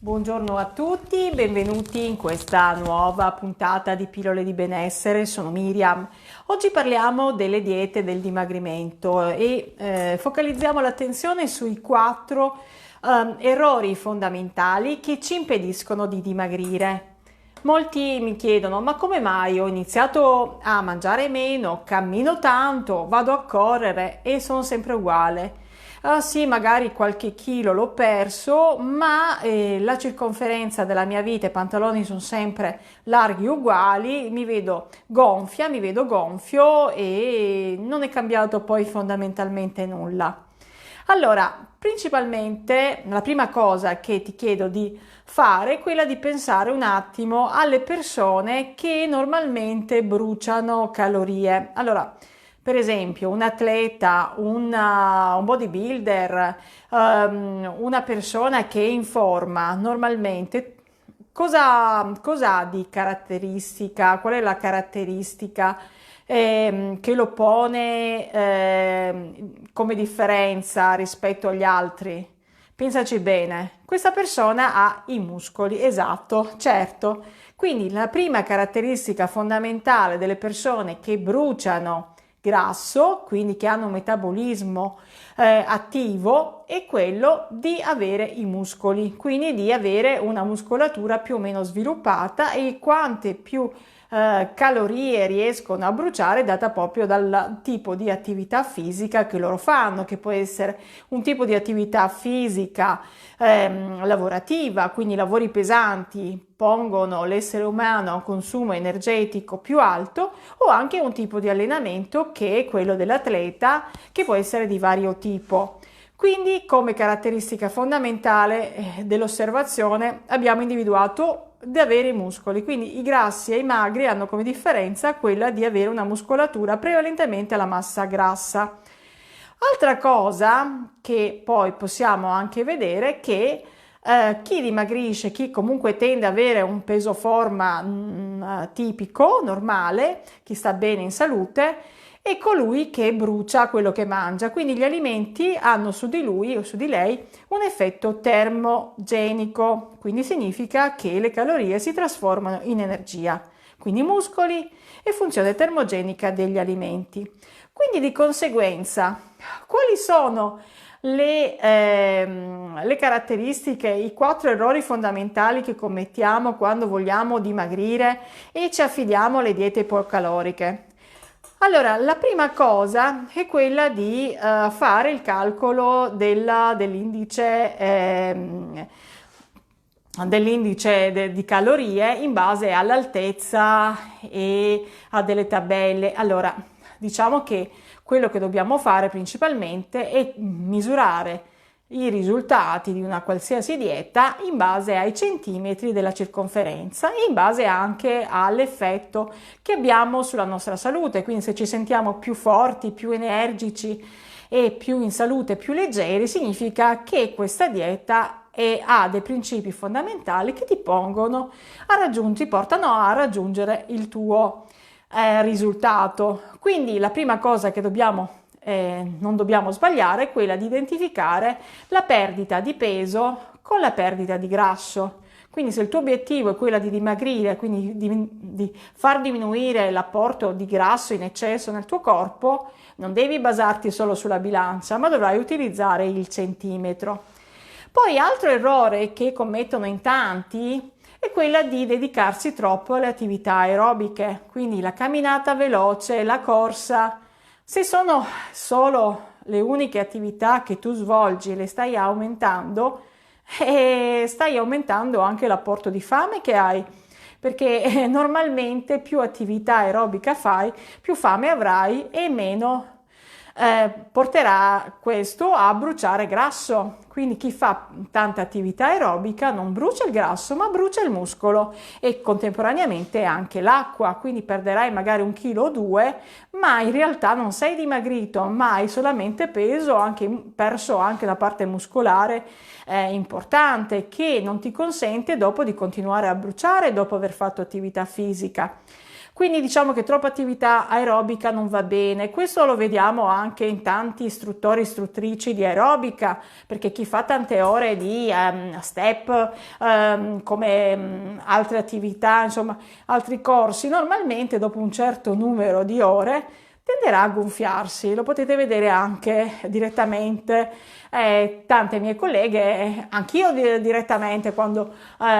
Buongiorno a tutti, benvenuti in questa nuova puntata di Pillole di benessere. Sono Miriam. Oggi parliamo delle diete del dimagrimento e focalizziamo l'attenzione sui quattro errori fondamentali che ci impediscono di dimagrire. Molti mi chiedono: ma come mai ho iniziato a mangiare meno, cammino tanto, vado a correre e sono sempre uguale? Ah sì, magari qualche chilo l'ho perso, ma la circonferenza della mia vita, i pantaloni sono sempre larghi uguali, mi vedo gonfia, mi vedo gonfio e non è cambiato poi fondamentalmente nulla. Allora, principalmente la prima cosa che ti chiedo di fare è quella di pensare un attimo alle persone che normalmente bruciano calorie. Allora, per esempio, un atleta, un bodybuilder, una persona che è in forma, normalmente cosa ha di caratteristica? Qual è la caratteristica che lo pone come differenza rispetto agli altri? Pensaci bene, questa persona ha i muscoli, esatto, certo. Quindi la prima caratteristica fondamentale delle persone che bruciano grasso, quindi che hanno un metabolismo attivo, è quello di avere i muscoli, quindi di avere una muscolatura più o meno sviluppata e quante più calorie riescono a bruciare data proprio dal tipo di attività fisica che loro fanno, che può essere un tipo di attività fisica lavorativa, quindi lavori pesanti pongono l'essere umano a un consumo energetico più alto, o anche un tipo di allenamento che è quello dell'atleta, che può essere di vario tipo. Quindi, come caratteristica fondamentale dell'osservazione, abbiamo individuato di avere i muscoli, quindi i grassi e i magri hanno come differenza quella di avere una muscolatura prevalentemente alla massa grassa. Altra cosa che poi possiamo anche vedere è che chi dimagrisce, chi comunque tende ad avere un peso forma tipico, normale, chi sta bene in salute, è colui che brucia quello che mangia. Quindi gli alimenti hanno su di lui o su di lei un effetto termogenico, quindi significa che le calorie si trasformano in energia. Quindi muscoli e funzione termogenica degli alimenti. Quindi di conseguenza, quali sono le caratteristiche, i quattro errori fondamentali che commettiamo quando vogliamo dimagrire e ci affidiamo alle diete ipocaloriche? Allora, la prima cosa è quella di fare il calcolo dell'indice di calorie in base all'altezza e a delle tabelle. Allora, diciamo che quello che dobbiamo fare principalmente è misurare i risultati di una qualsiasi dieta in base ai centimetri della circonferenza e in base anche all'effetto che abbiamo sulla nostra salute. Quindi se ci sentiamo più forti, più energici e più in salute, più leggeri, significa che questa dieta ha dei principi fondamentali che ti portano a raggiungere il tuo risultato. Quindi la prima cosa che non dobbiamo sbagliare è quella di identificare la perdita di peso con la perdita di grasso. Quindi se il tuo obiettivo è quello di dimagrire, quindi di far diminuire l'apporto di grasso in eccesso nel tuo corpo, non devi basarti solo sulla bilancia, ma dovrai utilizzare il centimetro. Poi altro errore che commettono in tanti è quella di dedicarsi troppo alle attività aerobiche, quindi la camminata veloce, la corsa. Se sono solo le uniche attività che tu svolgi e le stai aumentando, stai aumentando anche l'apporto di fame che hai, perché normalmente più attività aerobica fai, più fame avrai e meno porterà questo a bruciare grasso. Quindi chi fa tanta attività aerobica non brucia il grasso ma brucia il muscolo e contemporaneamente anche l'acqua, quindi perderai magari 1 chilo o 2, ma in realtà non sei dimagrito, ma hai solamente perso anche la parte muscolare importante che non ti consente dopo di continuare a bruciare dopo aver fatto attività fisica. Quindi diciamo che troppa attività aerobica non va bene. Questo lo vediamo anche in tanti istruttori e istruttrici di aerobica, perché chi fa tante ore di step, come altre attività, insomma altri corsi, normalmente dopo un certo numero di ore tenderà a gonfiarsi. Lo potete vedere anche direttamente, tante mie colleghe, anch'io direttamente quando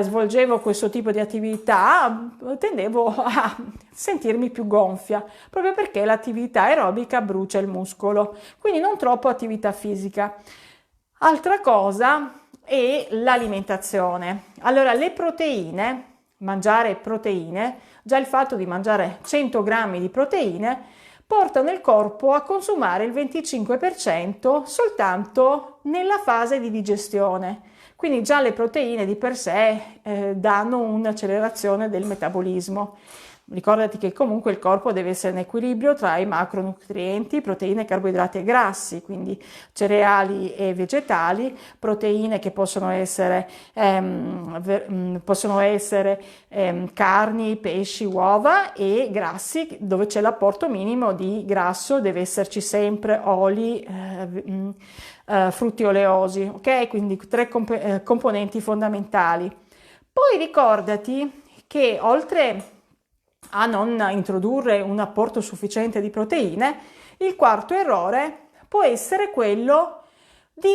svolgevo questo tipo di attività tendevo a sentirmi più gonfia, proprio perché l'attività aerobica brucia il muscolo, quindi non troppo attività fisica. Altra cosa è l'alimentazione. Allora, le proteine, mangiare proteine, già il fatto di mangiare 100 grammi di proteine portano il corpo a consumare il 25% soltanto nella fase di digestione. Quindi già le proteine di per sé danno un'accelerazione del metabolismo. Ricordati che comunque il corpo deve essere in equilibrio tra i macronutrienti, proteine, carboidrati e grassi, quindi cereali e vegetali, proteine che possono essere carni, pesci, uova, e grassi dove c'è l'apporto minimo di grasso, deve esserci sempre oli, frutti oleosi, ok? Quindi tre componenti fondamentali. Poi ricordati che oltre a non introdurre un apporto sufficiente di proteine, il quarto errore può essere quello di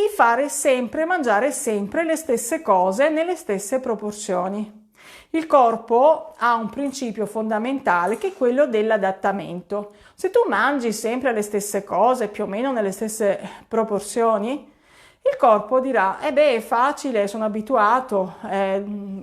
mangiare sempre le stesse cose nelle stesse proporzioni. Il corpo ha un principio fondamentale che è quello dell'adattamento. Se tu mangi sempre le stesse cose, più o meno nelle stesse proporzioni, il corpo dirà, è facile, sono abituato,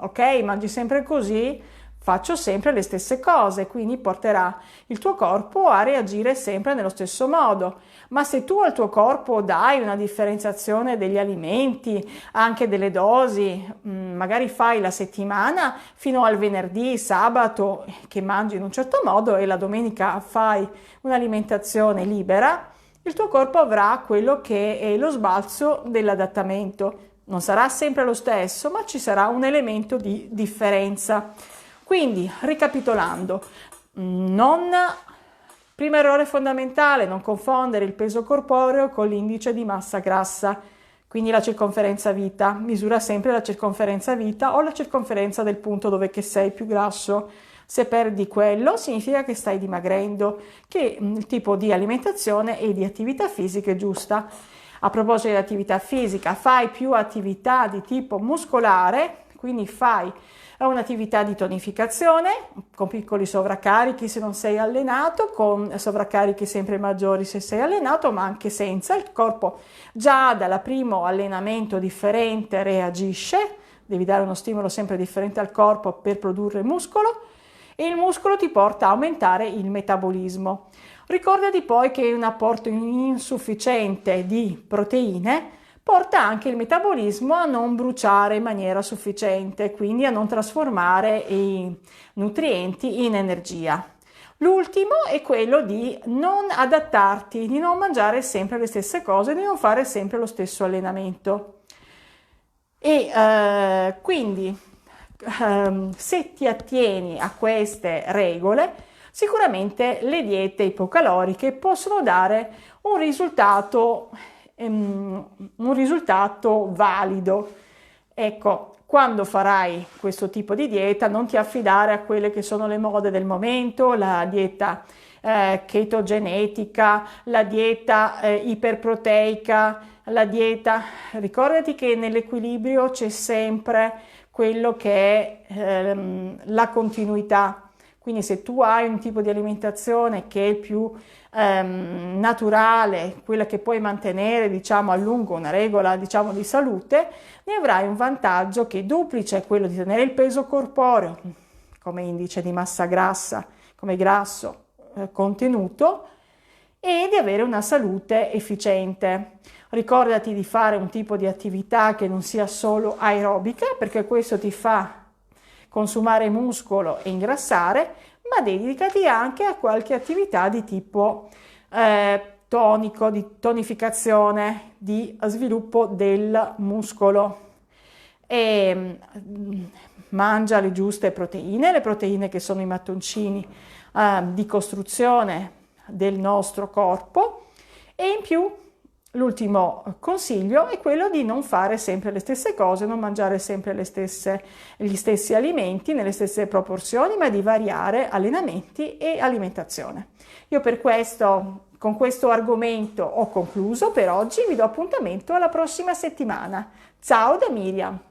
ok, mangi sempre così, faccio sempre le stesse cose, quindi porterà il tuo corpo a reagire sempre nello stesso modo. Ma se tu al tuo corpo dai una differenziazione degli alimenti, anche delle dosi, magari fai la settimana fino al venerdì, sabato che mangi in un certo modo e la domenica fai un'alimentazione libera, il tuo corpo avrà quello che è lo sbalzo dell'adattamento. Non sarà sempre lo stesso, ma ci sarà un elemento di differenza. Quindi, ricapitolando, primo errore fondamentale, non confondere il peso corporeo con l'indice di massa grassa, quindi la circonferenza vita. Misura sempre la circonferenza vita o la circonferenza del punto dove che sei più grasso. Se perdi quello, significa che stai dimagrendo, che il tipo di alimentazione e di attività fisica è giusta. A proposito di attività fisica, fai più attività di tipo muscolare, quindi fai un'attività di tonificazione con piccoli sovraccarichi se non sei allenato, con sovraccarichi sempre maggiori se sei allenato, ma anche senza. Il corpo già dal primo allenamento differente reagisce, devi dare uno stimolo sempre differente al corpo per produrre muscolo, e il muscolo ti porta a aumentare il metabolismo. Ricordati poi che un apporto insufficiente di proteine porta anche il metabolismo a non bruciare in maniera sufficiente, quindi a non trasformare i nutrienti in energia. L'ultimo è quello di non adattarti, di non mangiare sempre le stesse cose, di non fare sempre lo stesso allenamento. E quindi se ti attieni a queste regole, sicuramente le diete ipocaloriche possono dare un risultato valido. Ecco, quando farai questo tipo di dieta non ti affidare a quelle che sono le mode del momento, la dieta chetogenetica, la dieta iperproteica, la dieta. Ricordati che nell'equilibrio c'è sempre quello che è la continuità. Quindi se tu hai un tipo di alimentazione che è più naturale, quella che puoi mantenere diciamo a lungo, una regola diciamo di salute, ne avrai un vantaggio che duplice quello di tenere il peso corporeo come indice di massa grassa, come grasso contenuto, e di avere una salute efficiente. Ricordati di fare un tipo di attività che non sia solo aerobica, perché questo ti fa consumare muscolo e ingrassare, ma dedicati anche a qualche attività di tipo tonico, di tonificazione, di sviluppo del muscolo. e mangia le giuste proteine, le proteine che sono i mattoncini di costruzione del nostro corpo, e in più l'ultimo consiglio è quello di non fare sempre le stesse cose, non mangiare sempre gli stessi alimenti nelle stesse proporzioni, ma di variare allenamenti e alimentazione. Io per questo, con questo argomento ho concluso per oggi, vi do appuntamento alla prossima settimana. Ciao da Miriam!